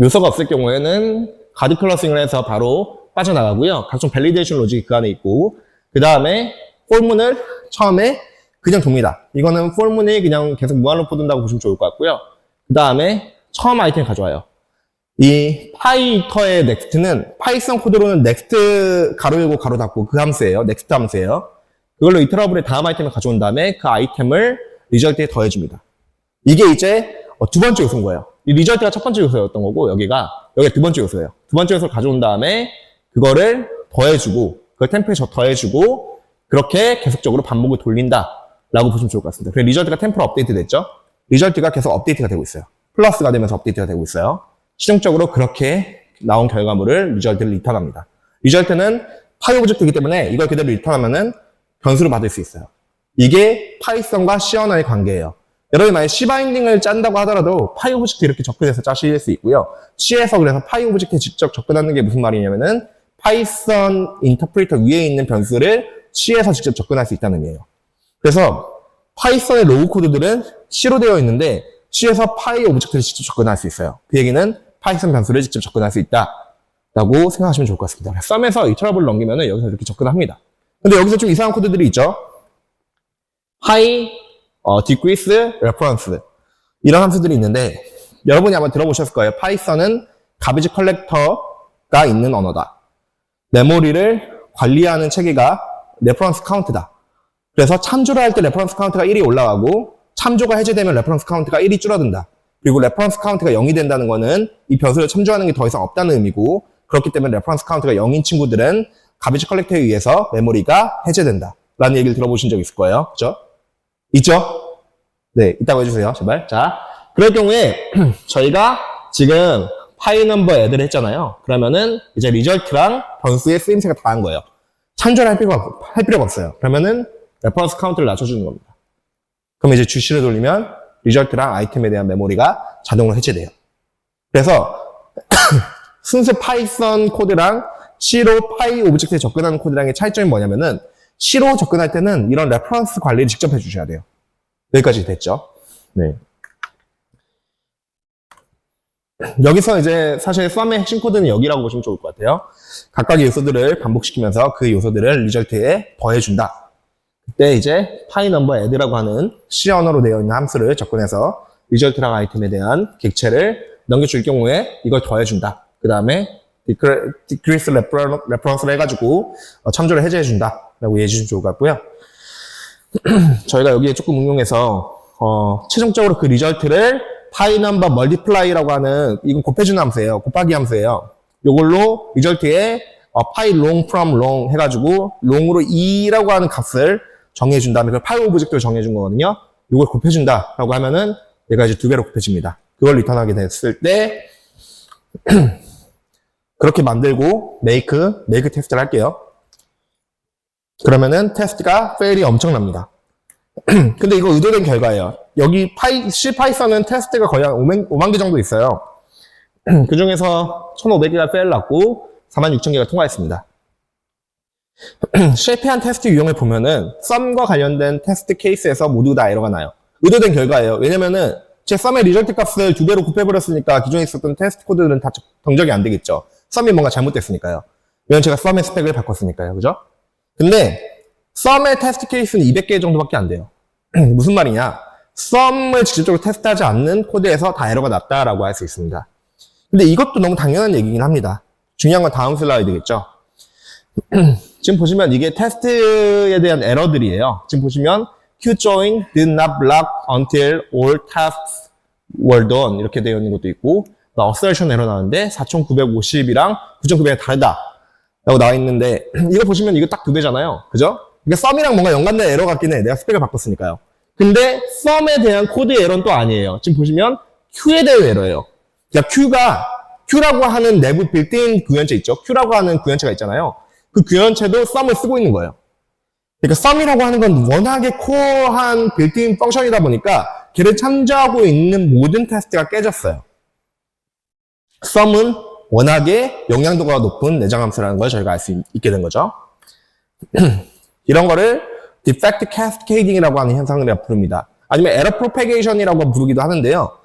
요소가 없을 경우에는 가드 클러싱을 해서 바로 빠져나가고요. 각종 밸리데이션 로직이 그 안에 있고 그 다음에 폴문을 처음에 그냥 둡니다. 이거는 폴문이 그냥 계속 무한루프 둔다고 보시면 좋을 것 같고요. 그 다음에 처음 아이템 가져와요. 이 파이터의 넥스트는 파이썬 코드로는 넥스트 가로 열고 가로 닫고 그 함수예요. 넥스트 함수예요. 그걸로 이터러블의 다음 아이템을 가져온 다음에 그 아이템을 리절트에 더해줍니다. 이게 이제 두 번째 요소인 거예요. 이 리절트가 첫 번째 요소였던 거고 여기가 두 번째 요소예요. 두 번째 요소를 가져온 다음에 그거를 더해주고 그걸 템프에 더해주고 그렇게 계속적으로 반복을 돌린다라고 보시면 좋을 것 같습니다. 그래서 리절트가 템프로 업데이트 됐죠. 리절트가 계속 업데이트가 되고 있어요. 플러스가 되면서 업데이트가 되고 있어요. 최종적으로 그렇게 나온 결과물을 리절트를 리턴합니다. 리절트는 파이 오브젝트이기 때문에 이걸 그대로 리턴하면은 변수를 받을 수 있어요. 이게 파이썬과 C 언어의 관계예요. 여러분이 만약 C 바인딩을 짠다고 하더라도 파이 오브젝트 이렇게 접근해서 짜실 수 있고요. C에서 그래서 파이 오브젝트에 직접 접근하는 게 무슨 말이냐면은 파이썬 인터프리터 위에 있는 변수를 C에서 직접 접근할 수 있다는 의미예요. 그래서 파이썬의 로우 코드들은 C로 되어 있는데 C에서 파이 오브젝트를 직접 접근할 수 있어요. 그 얘기는 파이썬 변수를 직접 접근할 수 있다라고 생각하시면 좋을 것 같습니다. 썸에서 이터러블을 넘기면은 여기서 이렇게 접근합니다. 근데 여기서 좀 이상한 코드들이 있죠. high, decrease, reference 이런 함수들이 있는데 여러분이 아마 들어보셨을 거예요. 파이썬은 가비지 컬렉터가 있는 언어다. 메모리를 관리하는 체계가 레퍼런스 카운트다. 그래서 참조를 할 때 레퍼런스 카운트가 1이 올라가고 참조가 해제되면 레퍼런스 카운트가 1이 줄어든다. 그리고 레퍼런스 카운트가 0이 된다는 거는 이 변수를 참조하는 게 더 이상 없다는 의미고 그렇기 때문에 레퍼런스 카운트가 0인 친구들은 가비지 컬렉터에 의해서 메모리가 해제된다. 라는 얘기를 들어보신 적 있을 거예요. 그죠? 있죠? 네, 있다고 해주세요. 제발. 자, 그럴 경우에 저희가 지금 파이 넘버 애드를 했잖아요. 그러면은 이제 리절트랑 변수의 쓰임새가 다 한 거예요. 참조를 할 필요가 없어요. 그러면은 레퍼런스 카운트를 낮춰주는 겁니다. 그럼 이제 주시를 돌리면 리절트랑 아이템에 대한 메모리가 자동으로 해제돼요. 그래서 순수 파이썬 코드랑 C로 파이 오브젝트에 접근하는 코드랑의 차이점이 뭐냐면은 C로 접근할 때는 이런 레퍼런스 관리를 직접 해주셔야 돼요. 여기까지 됐죠? 네. 여기서 이제 사실 썸의 핵심 코드는 여기라고 보시면 좋을 것 같아요. 각각의 요소들을 반복시키면서 그 요소들을 리절트에 더해준다. 그때 이제 파이 넘버 애드라고 하는 C 언어로 되어 있는 함수를 접근해서 리절트랑 아이템에 대한 객체를 넘겨줄 경우에 이걸 더해준다. 그 다음에 decrease reference를 해가지고 참조를 해제해준다. 라고 이해해 주시면 좋을 것 같고요. 저희가 여기에 조금 응용해서 최종적으로 그 리절트를 파이 넘버 멀티플라이라고 하는 이건 곱해주는 함수예요. 곱하기 함수예요. 이걸로 리절트에 파이 long from long 해가지고 long으로 2라고 하는 값을 정해준 다음에 그 파이 오브젝트를 정해준 거거든요. 이걸 곱해준다라고 하면은 얘가 이제 2배로 곱해집니다. 그걸 리턴하게 됐을 때 그렇게 만들고 make 테스트를 할게요. 그러면은 테스트가 fail이 엄청납니다. 근데 이거 의도된 결과예요. 여기 C 파이썬은 테스트가 거의 한 5만 개 정도 있어요. 그 중에서 1,500개가 fail 났고 46,000개가 통과했습니다. 실패한 테스트 유형을 보면은 썸과 관련된 테스트 케이스에서 모두 다 에러가 나요. 의도된 결과예요. 왜냐면은 제 썸의 리절트 값을 2배로 곱해버렸으니까 기존에 있었던 테스트 코드들은 다 정적이 안 되겠죠. 썸이 뭔가 잘못됐으니까요. 왜냐면 제가 썸의 스펙을 바꿨으니까요. 그죠? 근데 썸의 테스트 케이스는 200개 정도밖에 안 돼요. 무슨 말이냐? 썸을 직접적으로 테스트하지 않는 코드에서 다 에러가 났다라고 할 수 있습니다. 근데 이것도 너무 당연한 얘기긴 합니다. 중요한 건 다음 슬라이드겠죠? 지금 보시면 이게 테스트에 대한 에러들이에요. 지금 보시면 qjoin did not block until all tasks were done 이렇게 되어 있는 것도 있고 assertion 에러 나왔는데 4,950이랑 9,900이 다르다 라고 나와 있는데 이거 보시면 이거 딱 2배잖아요. 그죠? 그러니까 썸이랑 뭔가 연관된 에러 같긴 해. 내가 스펙을 바꿨으니까요. 근데 썸에 대한 코드 에러는 또 아니에요. 지금 보시면 Q에 대한 에러예요. 그러니까 Q라고 하는 내부 빌트인 구현체 있죠. Q라고 하는 구현체가 있잖아요. 그 구현체도 썸을 쓰고 있는 거예요. 그러니까 썸이라고 하는 건 워낙에 코어한 빌트인 펑션이다 보니까 걔를 참조하고 있는 모든 테스트가 깨졌어요. 썸은 워낙에 영향도가 높은 내장 함수라는 걸 저희가 알 수 있게 된 거죠. 이런 거를 defect cascading이라고 하는 현상을 부릅니다. 아니면 error propagation이라고 부르기도 하는데요.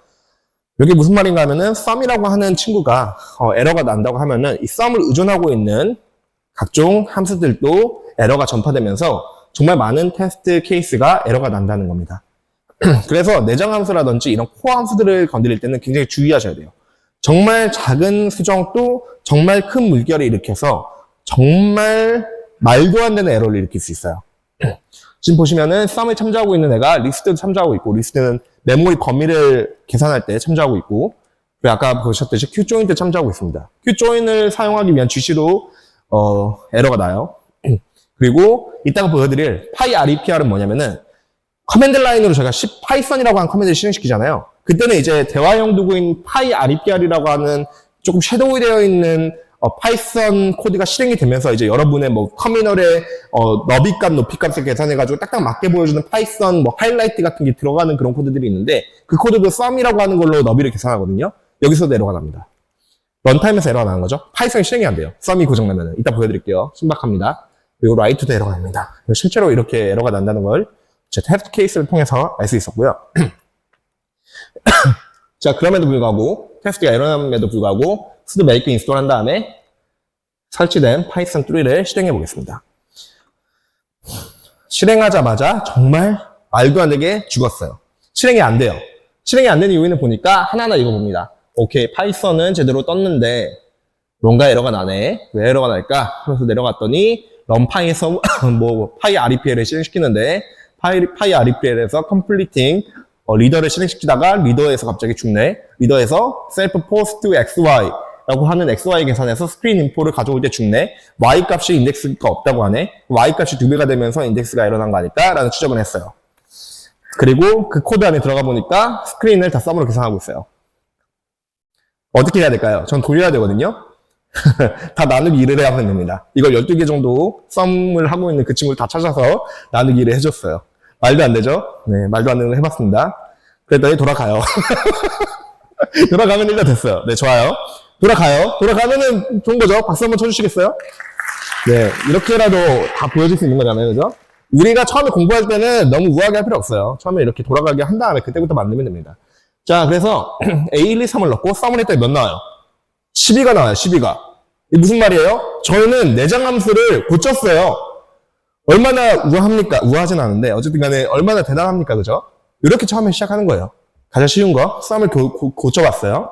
이게 무슨 말인가 하면은 썸이라고 하는 친구가 에러가 난다고 하면은 이 썸을 의존하고 있는 각종 함수들도 에러가 전파되면서 정말 많은 테스트 케이스가 에러가 난다는 겁니다. 그래서 내장 함수라든지 이런 코어 함수들을 건드릴 때는 굉장히 주의하셔야 돼요. 정말 작은 수정도 정말 큰 물결을 일으켜서 정말 말도 안 되는 에러를 일으킬 수 있어요. 지금 보시면은 썸을 참조하고 있는 애가 리스트도 참조하고 있고 리스트는 메모리 범위를 계산할 때 참조하고 있고 그리고 아까 보셨듯이 qjoin도 참조하고 있습니다. qjoin을 사용하기 위한 GC도 에러가 나요. 그리고 이따가 보여드릴 PyREPR은 뭐냐면은 커맨드 라인으로 저희가 python이라고 하는 커맨드를 실행시키잖아요. 그때는 이제 대화형 도구인 PyREPR이라고 하는 조금 섀도우 되어 있는 파이썬 코드가 실행이 되면서 이제 여러분의 뭐 터미널의 너비값, 높이값을 계산해가지고 딱딱 맞게 보여주는 파이썬 뭐 하이라이트 같은 게 들어가는 그런 코드들이 있는데 그 코드도 sum이라고 하는 걸로 너비를 계산하거든요. 여기서도 에러가 납니다. 런타임에서 에러가 나는 거죠. 파이썬이 실행이 안 돼요. sum이 고장나면은. 이따 보여드릴게요. 신박합니다. 그리고 write도 에러가 납니다. 실제로 이렇게 에러가 난다는 걸 제 테스트 케이스를 통해서 알 수 있었고요. 자, 그럼에도 불구하고 테스트가 에러남에도 불구하고 sudo make install 한 다음에 설치된 파이썬 3를 실행해 보겠습니다. 실행하자마자 정말 말도 안 되게 죽었어요. 실행이 안 돼요. 실행이 안 되는 이유는 보니까 하나하나 읽어봅니다. 오케이, 파이썬은 제대로 떴는데 뭔가 에러가 나네. 왜 에러가 날까? 하면서 내려갔더니 런파이에서 뭐 파이 REPL을 실행시키는데 파이 REPL에서 completing 리더를 실행시키다가 리더에서 갑자기 죽네. 리더에서 self post xy 라고 하는 xy 계산에서 스크린 인포를 가져올 때 죽네. y 값이 인덱스가 없다고 하네. y 값이 2배가 되면서 인덱스가 에러 난 거 아닐까? 라는 추정을 했어요. 그리고 그 코드 안에 들어가 보니까 스크린을 다 썸으로 계산하고 있어요. 어떻게 해야 될까요? 전 돌려야 되거든요. 다 나누기 2를 해야 됩니다. 이걸 12개 정도 썸을 하고 있는 그 친구를 다 찾아서 나누기 2를 해줬어요. 말도 안 되죠? 네, 말도 안 되는 걸 해봤습니다. 그랬더니 돌아가요. 돌아가면 1가 됐어요. 네, 좋아요. 돌아가요. 돌아가면은 좋은 거죠? 박수 한번 쳐주시겠어요? 네, 이렇게라도 다 보여줄 수 있는 거잖아요. 그죠? 우리가 처음에 공부할 때는 너무 우아하게 할 필요 없어요. 처음에 이렇게 돌아가게 한 다음에 그때부터 만들면 됩니다. 자, 그래서 A1, 2, 3을 넣고 썸을 했더니 몇 나와요? 12가 나와요, 12가. 이게 무슨 말이에요? 저희는 내장 함수를 고쳤어요. 얼마나 우아합니까? 우아하진 않은데, 어쨌든 간에 얼마나 대단합니까? 그죠? 이렇게 처음에 시작하는 거예요. 가장 쉬운 거, 썸을 고쳐봤어요.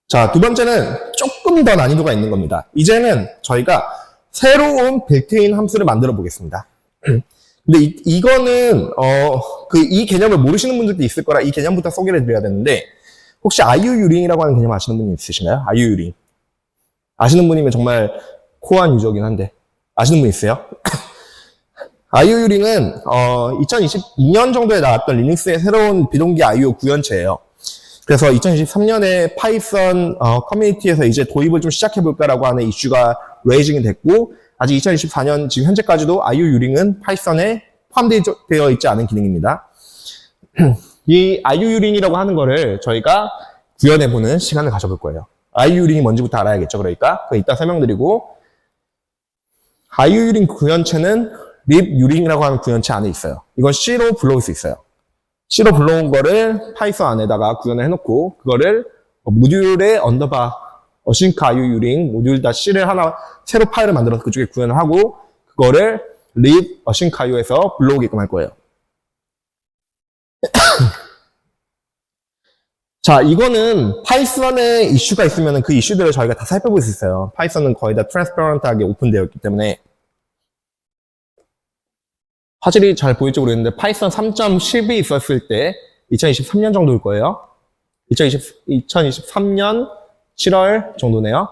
자, 두 번째는 조금 더 난이도가 있는 겁니다. 이제는 저희가 새로운 빌트인 함수를 만들어 보겠습니다. 근데 이거는 이 개념을 모르시는 분들도 있을 거라 이 개념부터 소개를 드려야 되는데 혹시 IU유링이라고 하는 개념 아시는 분이 있으신가요? IU유링. 아시는 분이면 정말 코어한 유저긴 한데 아시는 분 있어요? IU유링은 2022년 정도에 나왔던 리눅스의 새로운 비동기 IO 구현체예요. 그래서 2023년에 파이썬 커뮤니티에서 이제 도입을 좀 시작해볼까라고 하는 이슈가 레이징이 됐고 아직 2024년 지금 현재까지도 IU유링은 파이썬에 포함되어 있지 않은 기능입니다. 이 IU유링이라고 하는 거를 저희가 구현해보는 시간을 가져볼 거예요. IU유링이 뭔지부터 알아야겠죠. 그러니까 이따 설명드리고 IU유링 구현체는 lib유링이라고 하는 구현체 안에 있어요. 이건 C로 불러올 수 있어요. C로 불러온 거를 파이썬 안에다가 구현을 해놓고 그거를 모듈에 언더바 async IU유링 모듈.c를 하나 새로 파일을 만들어서 그쪽에 구현을 하고 그거를 lib async IO에서 불러오게끔 할 거예요. 자, 이거는 파이썬에 이슈가 있으면 그 이슈들을 저희가 다 살펴볼 수 있어요. 파이썬은 거의 다 트랜스퍼런트하게 오픈되어 있기 때문에 화질이 잘 보일지 모르겠는데 파이썬 3.10이 있었을 때 2023년 정도일 거예요. 2023년 7월 정도네요.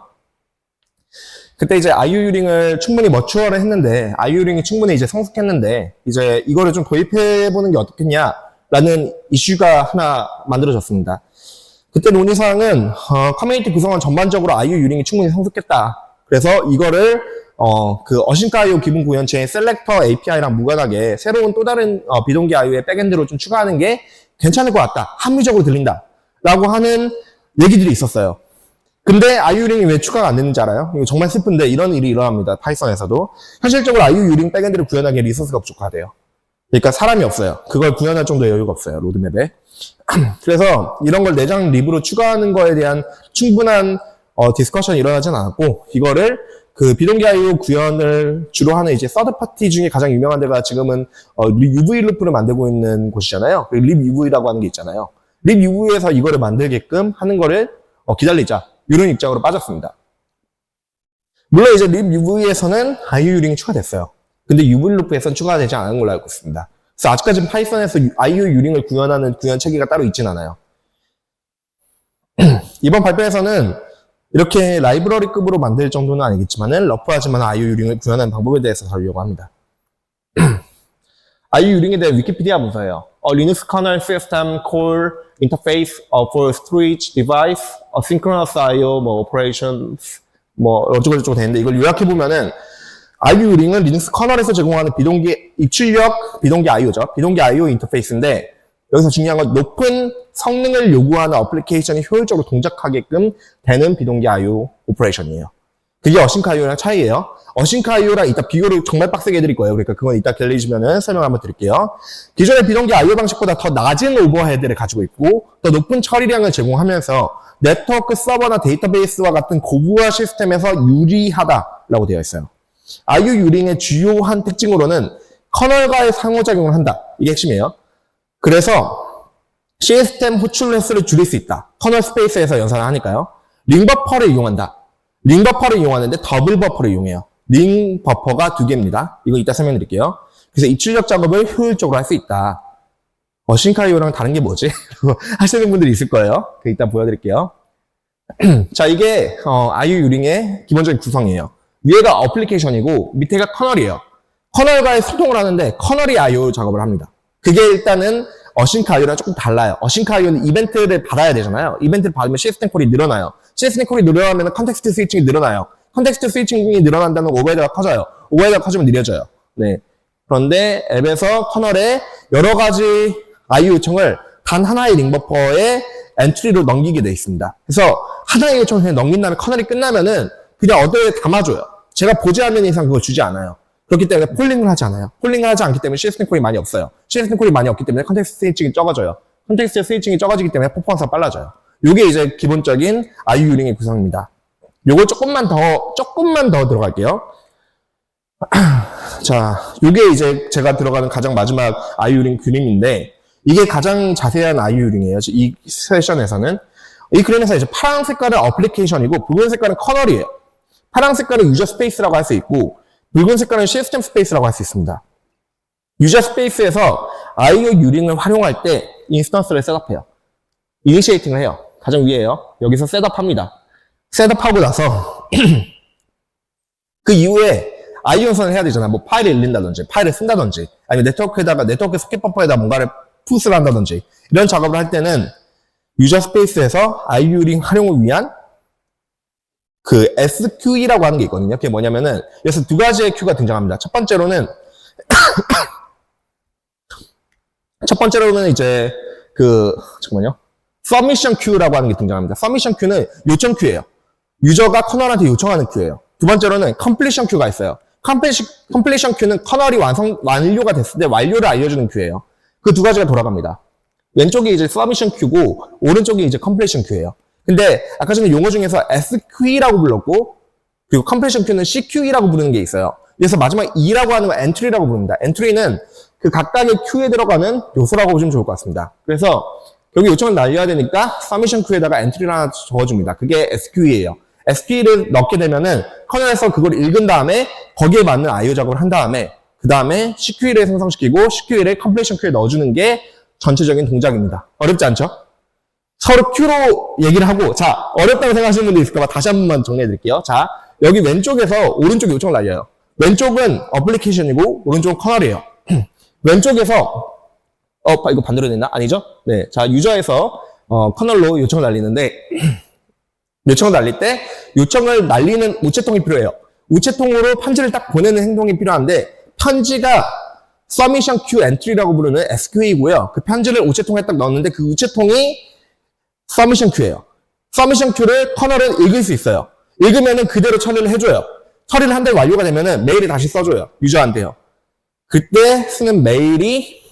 그때 이제 IU유링을 충분히 머추어를 했는데 IU유링이 충분히 이제 성숙했는데 이제 이거를 좀 도입해보는 게 어떻겠냐라는 이슈가 하나 만들어졌습니다. 그때 논의사항은 커뮤니티 구성원 전반적으로 IU유링이 충분히 성숙했다. 그래서 이거를 그 async IO 기본 구현체의 셀렉터 API랑 무관하게 새로운 또 다른 비동기 IO의 백엔드로 좀 추가하는 게 괜찮을 것 같다. 합리적으로 들린다. 라고 하는 얘기들이 있었어요. 근데 IU유링이 왜 추가가 안 됐는지 알아요? 이거 정말 슬픈데 이런 일이 일어납니다. 파이썬에서도. 현실적으로 IU유링 백엔드를 구현하기에 리소스가 부족하대요. 그러니까 사람이 없어요. 그걸 구현할 정도의 여유가 없어요. 로드맵에. 그래서 이런 걸 내장 립으로 추가하는 거에 대한 충분한 디스커션이 일어나진 않았고 이거를 그 비동기 IO 구현을 주로 하는 이제 서드 파티 중에 가장 유명한 데가 지금은 UV 루프를 만들고 있는 곳이잖아요. libUV라고 하는 게 있잖아요. libUV에서 이거를 만들게끔 하는 거를 기다리자. 이런 입장으로 빠졌습니다. 물론 이제 libUV에서는 IU유링이 추가됐어요. 근데 UV 루프에서는 추가가 되지 않은 걸로 알고 있습니다. 그래서 아직까지는 파이썬에서 IU유링을 구현하는 구현 체계가 따로 있진 않아요. 이번 발표에서는 이렇게 라이브러리급으로 만들 정도는 아니겠지만은 러프하지만 IU유링을 구현하는 방법에 대해서 다루려고 합니다. IU유링에 대한 위키피디아 문서예요. Linux kernel system call interface for storage device, synchronous I/O, 뭐 operations, 뭐 어쩌고저쩌고 되는데 이걸 요약해보면은 IO 링은 리눅스 커널에서 제공하는 비동기 입출력 비동기 I/O죠. 비동기 I/O 인터페이스인데 여기서 중요한 건 높은 성능을 요구하는 어플리케이션이 효율적으로 동작하게끔 되는 비동기 I/O 오퍼레이션이에요. 그게 어싱크 IO랑 차이예요. 어싱크 IO랑 이따 비교를 정말 빡세게 해드릴 거예요. 그러니까 그건 이따 길러주면은 설명 한번 드릴게요. 기존의 비동기 IO 방식보다 더 낮은 오버헤드를 가지고 있고 더 높은 처리량을 제공하면서 네트워크 서버나 데이터베이스와 같은 고부하 시스템에서 유리하다라고 되어 있어요. IO 유링의 주요한 특징으로는 커널과의 상호작용을 한다. 이게 핵심이에요. 그래서 시스템 호출 횟수를 줄일 수 있다. 커널 스페이스에서 연산을 하니까요. 링 버퍼를 이용한다. 링 버퍼를 이용하는데 더블 버퍼를 이용해요. 링 버퍼가 2개입니다. 이거 이따 설명드릴게요. 그래서 입출력 작업을 효율적으로 할 수 있다. 어싱크 IO랑 다른 게 뭐지? 하시는 분들이 있을 거예요. 그 이따 보여드릴게요. 자, 이게 IO 유링의 기본적인 구성이에요. 위에가 어플리케이션이고 밑에가 커널이에요. 커널과의 소통을 하는데 커널이 IO 작업을 합니다. 그게 일단은 어싱크 IO랑 조금 달라요. 어싱크 IO는 이벤트를 받아야 되잖아요. 이벤트를 받으면 시스템 콜이 늘어나요. 시스템 콜이 늘어나면 컨텍스트 스위칭이 늘어나요. 컨텍스트 스위칭이 늘어난다는 오버헤드가 커져요. 오버헤드가 커지면 느려져요. 네. 그런데 앱에서 커널에 여러 가지 IO 요청을 단 하나의 링버퍼에 엔트리로 넘기게 돼 있습니다. 그래서 하나의 요청을 그냥 넘긴 다음에 커널이 끝나면은 그냥 어디에 담아줘요. 제가 보지 않는 이상 그걸 주지 않아요. 그렇기 때문에 폴링을 하지 않아요. 폴링을 하지 않기 때문에 시스템 콜이 많이 없어요. 시스템 콜이 많이 없기 때문에 컨텍스트 스위칭이 적어져요. 컨텍스트 스위칭이 적어지기 때문에 퍼포먼스가 빨라져요. 이게 이제 기본적인 IO 유링의 구성입니다. 요걸 조금만 더 들어갈게요. 자, 요게 이제 제가 들어가는 가장 마지막 IO 유링 그림인데 이게 가장 자세한 IO 유링이에요. 이 세션에서는. 이 그림에서 이제 파란 색깔은 어플리케이션이고 붉은 색깔은 커널이에요. 파란 색깔은 유저 스페이스라고 할 수 있고 붉은 색깔은 시스템 스페이스라고 할 수 있습니다. 유저 스페이스에서 IO 유링을 활용할 때 인스턴스를 셋업해요. 이니시에이팅을 해요. 가장 위에요. 여기서 셋업합니다. 셋업하고 나서 그 이후에 IO 연산을 해야 되잖아요. 뭐 파일을 읽는다든지 파일을 쓴다든지 아니면 네트워크 소켓 버퍼에다 뭔가를 푸스를 한다든지 이런 작업을 할 때는 유저 스페이스에서 IO 유링 활용을 위한 그 SQE라고 하는 게 있거든요. 그게 뭐냐면은 여기서 두 가지의 Q가 등장합니다. 첫 번째로는 이제 잠깐만요. Submission Queue라고 하는 게 등장합니다. Submission Queue는 요청 큐예요. 유저가 커널한테 요청하는 큐예요. 두 번째로는 Completion Queue가 있어요. Completion Queue는 커널이 완료가 됐을 때 완료를 알려주는 큐예요. 그 두 가지가 돌아갑니다. 왼쪽이 이제 Submission Queue고 오른쪽이 이제 Completion Queue예요. 근데 아까 전에 용어 중에서 SQE라고 불렀고 그리고 Completion Queue는 CQE라고 부르는 게 있어요. 그래서 마지막 E라고 하는 건 Entry라고 부릅니다. Entry는 그 각각의 큐에 들어가는 요소라고 보시면 좋을 것 같습니다. 그래서 여기 요청을 날려야 되니까 Submission Queue에다가 Entry를 하나 적어줍니다. 그게 SQE예요. SQE를 넣게 되면은 커널에서 그걸 읽은 다음에 거기에 맞는 IO 작업을 한 다음에 그 다음에 CQE를 생성시키고 CQE를 Completion Queue에 넣어주는 게 전체적인 동작입니다. 어렵지 않죠? 서로 Q로 얘기를 하고, 자, 어렵다고 생각하시는 분들 있을까봐 다시 한 번만 정리해 드릴게요. 자, 여기 왼쪽에서 오른쪽 요청을 날려요. 왼쪽은 어플리케이션이고, 오른쪽은 커널이에요. 왼쪽에서, 이거 반대로 됐나? 아니죠? 네. 자, 유저에서, 커널로 요청을 날리는데, 요청을 날릴 때, 요청을 날리는 우체통이 필요해요. 우체통으로 편지를 딱 보내는 행동이 필요한데, 편지가 Submission Queue Entry라고 부르는 SQE이고요. 그 편지를 우체통에 딱 넣었는데, 그 우체통이 Submission Queue예요. Submission Queue를 커널은 읽을 수 있어요. 읽으면은 그대로 처리를 해줘요. 처리를 한 달 완료가 되면은 메일을 다시 써줘요. 유저한테요. 그때 쓰는 메일이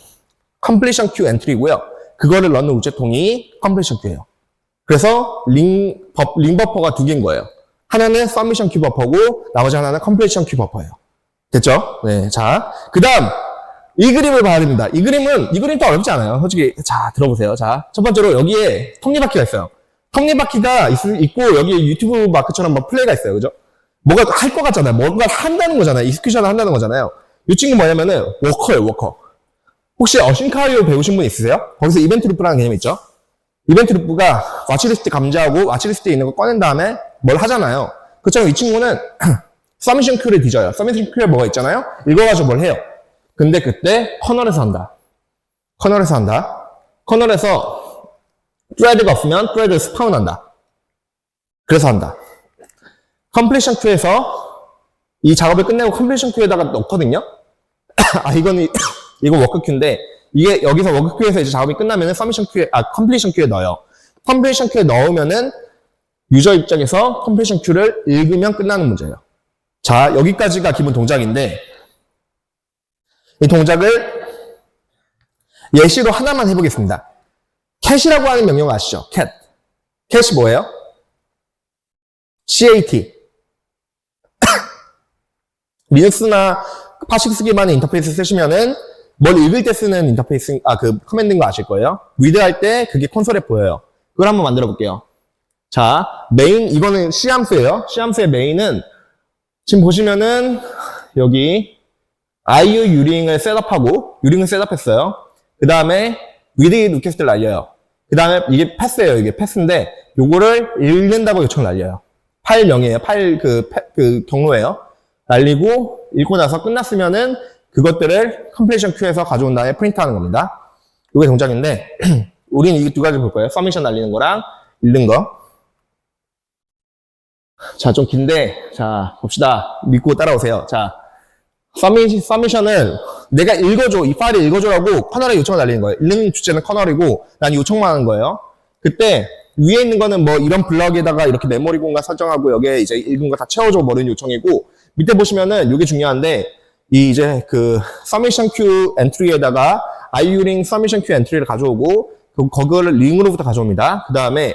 Completion Queue Entry고요. 그거를 넣는 우체통이 Completion Queue예요. 그래서 링 버퍼가 두 개인 거예요. 하나는 Submission Queue 버퍼고 나머지 하나는 Completion Queue 버퍼예요. 됐죠? 네. 자, 그 다음 이 그림을 봐야 됩니다. 이 그림도 어렵지 않아요. 솔직히. 자, 들어보세요. 자, 첫 번째로 여기에 톱니바퀴가 있어요. 톱니바퀴가 있고, 여기 유튜브 마크처럼 막 플레이가 있어요. 그죠? 뭐가 할 것 같잖아요. 뭔가 한다는 거잖아요. 익스큐션을 한다는 거잖아요. 이 친구 뭐냐면은, 워커예요, 워커. 혹시 어싱크 IO 배우신 분 있으세요? 거기서 이벤트 루프라는 개념이 있죠? 이벤트 루프가 와치리스트 감지하고, 와치리스트에 있는 거 꺼낸 다음에 뭘 하잖아요. 그처럼 이 친구는, 서미션 큐를 뒤져요. 서미션 큐에 뭐가 있잖아요? 읽어가지고 뭘 해요. 근데 그때 커널에서 한다. 커널에서 thread가 없으면 thread를 스파운 한다. 그래서 한다. completion queue에서 이 작업을 끝내고 completion queue에다가 넣거든요. 이거 워크 큐인데, 이게 여기서 워크 큐에서 이제 작업이 끝나면은 completion 큐에 넣어요. completion 큐에 넣으면은 유저 입장에서 completion 큐를 읽으면 끝나는 문제예요. 자, 여기까지가 기본 동작인데, 이 동작을 예시로 하나만 해보겠습니다. cat이라고 하는 명령 아시죠? cat. cat이 뭐예요? cat. 리눅스나 파식스 기반의 인터페이스 쓰시면은 뭘 읽을 때 쓰는 인터페이스, 커맨드인 거 아실 거예요. 리드 할 때 그게 콘솔에 보여요. 그걸 한번 만들어 볼게요. 자, 메인, 이거는 C 함수예요. C 함수의 메인은 지금 보시면은 여기 IO 유링을 셋업하고, 유링을 셋업했어요. 그 다음에 read 리퀘스트를 날려요. 그 다음에 이게 패스예요. 이게 패스인데 요거를 읽는다고 요청을 날려요. 파일명이에요. 파일 경로예요. 날리고 읽고 나서 끝났으면은 그것들을 컴플레이션 큐에서 가져온 다음에 프린트하는 겁니다. 이게 동작인데 우리는 이 두 가지 볼 거예요. 서미션 날리는 거랑 읽는 거. 자, 좀 긴데, 자, 봅시다. 믿고 따라오세요. 자, 서미션을 내가 읽어줘, 이 파일을 읽어줘라고 커널에 요청을 날리는 거예요. 읽는 주제는 커널이고 난 요청만 하는 거예요. 그때 위에 있는 거는 뭐 이런 블럭에다가 이렇게 메모리 공간 설정하고 여기에 이제 읽은 거 다 채워줘 뭐 이런 요청이고, 밑에 보시면은 이게 중요한데 이 이제 그 서미션 큐 엔트리에다가 IU링 서미션 큐 엔트리를 가져오고 그거를 링으로부터 가져옵니다. 그 다음에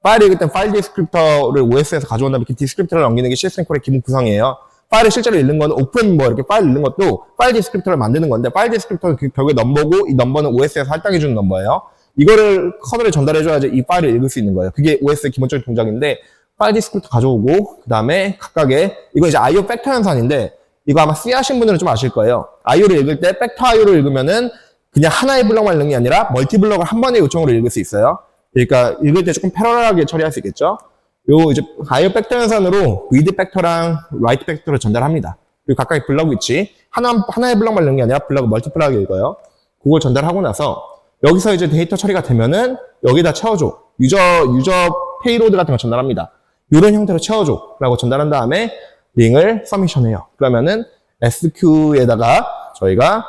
파일 읽을 땐 파일 디스크립터를 OS에서 가져온 다음에 그 디스크립터를 넘기는 게 CSS 기본 구성이에요. 파일을 실제로 읽는 거는 오픈 뭐 이렇게 파일 읽는 것도 파일 디스크립터를 만드는 건데, 파일 디스크립터는 그 벽에 넘버고 이 넘버는 OS에서 할당해주는 넘버예요. 이거를 커널에 전달해줘야지 이 파일을 읽을 수 있는 거예요. 그게 OS의 기본적인 동작인데, 파일 디스크립터 가져오고 그 다음에 각각의 이거 이제 IO 팩터 연산인데, 이거 아마 C 하신 분들은 좀 아실 거예요. IO를 읽을 때 팩터 IO를 읽으면은 그냥 하나의 블럭만 읽는 게 아니라 멀티 블럭을 한 번의 요청으로 읽을 수 있어요. 그러니까 읽을 때 조금 패러럴하게 처리할 수 있겠죠. 요 이제 IO 팩터 연산으로 read 팩터랑 write 팩터를 전달합니다. 그리고 각각의 블럭 위치 하나의 블럭만 읽는 게 아니라 블럭을 멀티플하게 읽어요. 그걸 전달하고 나서 여기서 이제 데이터 처리가 되면은 여기다 채워줘. 유저 페이로드 같은 걸 전달합니다. 이런 형태로 채워줘 라고 전달한 다음에 링을 서미션해요. 그러면은 SQ에다가 저희가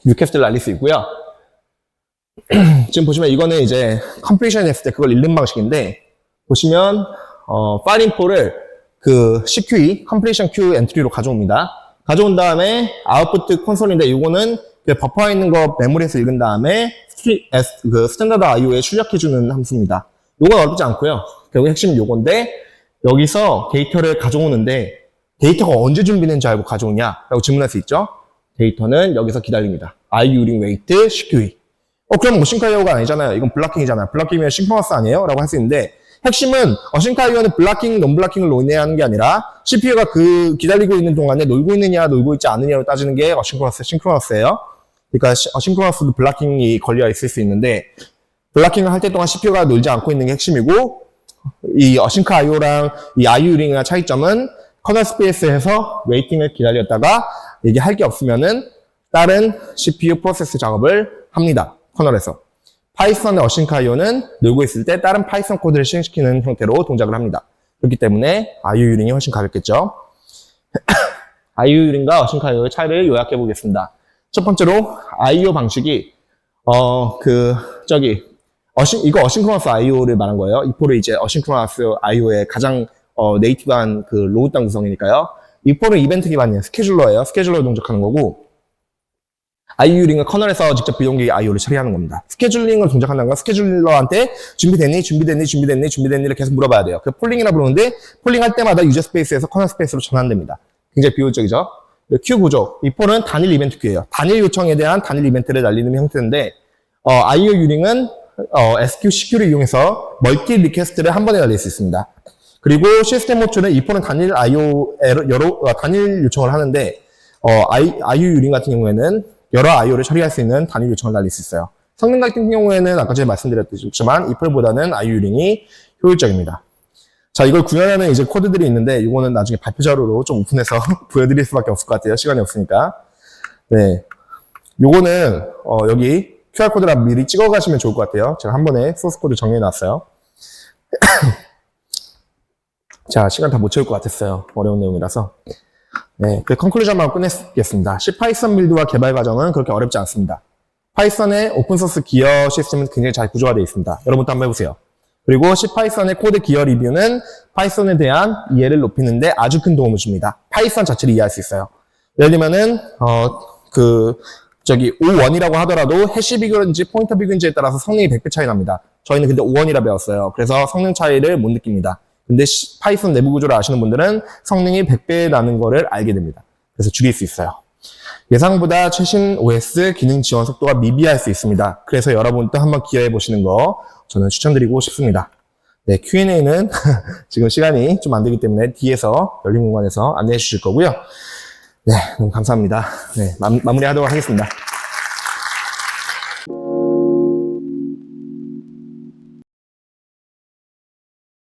리퀘스트를 날릴 수 있고요. 지금 보시면 이거는 이제 컴플리션 했을 때 그걸 읽는 방식인데, 보시면 파일 인포를 그 CQE 컴플리션 큐 엔트리로 가져옵니다. 가져온 다음에 아웃풋 콘솔인데, 이거는 버퍼에 있는 거 메모리에서 읽은 다음에 그 스탠다드 IO에 출력해주는 함수입니다. 이건 어렵지 않고요. 결국 핵심은 이건데, 여기서 데이터를 가져오는데 데이터가 언제 준비된지 알고 가져오냐라고 질문할 수 있죠. 데이터는 여기서 기다립니다. IU링 웨이트 CQE. 그럼 어싱카이오가 아니잖아요. 이건 블락킹이잖아요. 블락킹이면 싱크로너스 아니에요? 라고 할 수 있는데, 핵심은 어싱카이오는 블락킹, 논블락킹을 논의하는 게 아니라 CPU가 그 기다리고 있는 동안에 놀고 있느냐, 놀고 있지 않느냐로 따지는 게 어싱크로너스, 싱크로너스예요. 그러니까 어싱크로너스도 블락킹이 걸려 있을 수 있는데, 블락킹을 할 때 동안 CPU가 놀지 않고 있는 게 핵심이고, 이 어싱크 IO랑 이 IU링의 차이점은 커널 스페이스에서 웨이팅을 기다렸다가 이게 할 게 없으면은 다른 CPU 프로세스 작업을 합니다. 커널에서. 파이썬의 어싱크 IO는 놀고 있을 때 다른 파이썬 코드를 실행시키는 형태로 동작을 합니다. 그렇기 때문에 IU링이 훨씬 가볍겠죠. IU링과 어싱크 IO의 차이를 요약해 보겠습니다. 첫 번째로 IO 방식이 이거 어싱크로너스 IO를 말한 거예요. 이포를 이제 어싱크로너스 IO의 가장 네이티브한 그 로우단 구성이니까요. 이포는 이벤트 기반이에요. 스케줄러예요. 스케줄러 동작하는 거고, IU링은 커널에서 직접 비동기 IO를 처리하는 겁니다. 스케줄링을 동작한다는 건 스케줄러한테 준비됐니를 계속 물어봐야 돼요. 그 폴링이라 부르는데, 폴링할 때마다 유저 스페이스에서 커널 스페이스로 전환됩니다. 굉장히 비효율적이죠. 큐 구조. 이포는 단일 이벤트 큐예요. 단일 요청에 대한 단일 이벤트를 날리는 형태인데, IO 유링은 SQ, CQ를 이용해서 멀티 리퀘스트를 한 번에 날릴 수 있습니다. 그리고 시스템 호출은 이포는 단일 단일 요청을 하는데, IO 유링 같은 경우에는 여러 IO를 처리할 수 있는 단일 요청을 날릴 수 있어요. 성능 같은 경우에는 아까 제가 말씀드렸지만 이폴보다는 IO 유링이 효율적입니다. 자, 이걸 구현하는 이제 코드들이 있는데, 이거는 나중에 발표 자료로 좀 오픈해서 보여드릴 수밖에 없을 것 같아요. 시간이 없으니까. 네. 요거는, 여기 QR코드를 미리 찍어 가시면 좋을 것 같아요. 제가 한 번에 소스 코드 정리해 놨어요. 자, 시간 다 못 채울 것 같았어요. 어려운 내용이라서. 네, 그 컨클루전만 끝내겠습니다. C 파이썬 빌드와 개발 과정은 그렇게 어렵지 않습니다. 파이썬의 오픈소스 기어 시스템은 굉장히 잘 구조가 되어 있습니다. 여러분도 한번 해보세요. 그리고 C 파이썬의 코드 기어 리뷰는 파이썬에 대한 이해를 높이는데 아주 큰 도움을 줍니다. 파이썬 자체를 이해할 수 있어요. 예를 들면은, O1이라고 하더라도 해시 비교인지 포인터 비교인지에 따라서 성능이 100배 차이 납니다. 저희는 근데 O1이라 배웠어요. 그래서 성능 차이를 못 느낍니다. 근데 파이썬 내부 구조를 아시는 분들은 성능이 100배 나는 거를 알게 됩니다. 그래서 줄일 수 있어요. 예상보다 최신 OS 기능 지원 속도가 미비할 수 있습니다. 그래서 여러분도 한번 기여해 보시는 거 저는 추천드리고 싶습니다. 네, Q&A는 지금 시간이 좀 안 되기 때문에 뒤에서 열린 공간에서 안내해 주실 거고요. 네, 너무 감사합니다. 네, 마무리하도록 하겠습니다.